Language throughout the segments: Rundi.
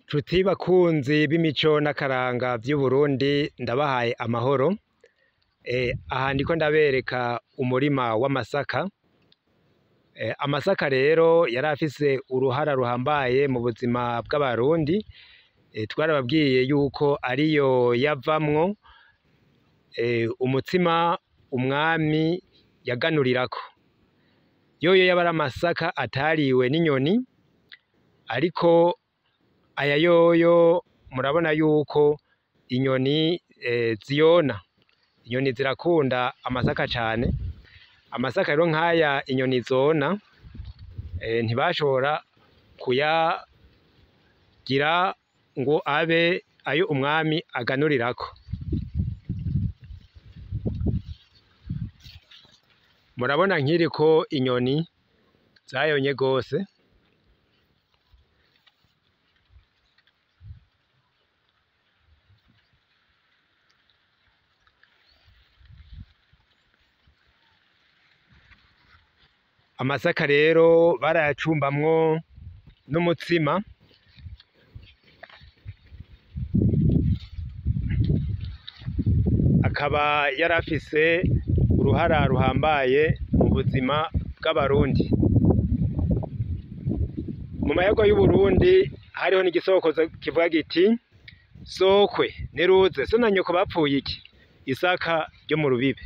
Nshuti bakunzi b'imico n'akaranga vy'Uburundi ndabahaye amahoro. Aha ndiko ndabereka umurima w'amasaka. Amasaka rero yari afise uruhara ruhambaye mu buzima bw'abarundi. Twarababwiye yuko ariyo yavamwo umutsima umwami yaganurirako. Yoyo yaba ari amasaka atariwe n'inyoni, ariko aya yoyo murabona yuko inyoni ziyona. Inyoni zirakunda amasaka cane. Amasaka rero nk'aya inyoni zona ntibashobora kuyagira ngo abe ayo umwami aganurirako. Murabona nk'iriko inyoni zayonye gose. Amasaka rero barayacumbamwo n'umutsima. Akaba yarafise uruhara ruhambaye mu buzima bw'abarundi. Mu mayaga y'Uburundi hariho n'igisokozo kivuga giti: sokwe niruze, so na nyoko bapfuye iki? Isaka ryo mu rubibe.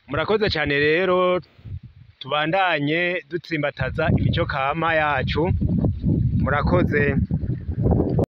Murakoze cyane rero, tubandanye dutsimbataza imico kama yacu. Murakoze.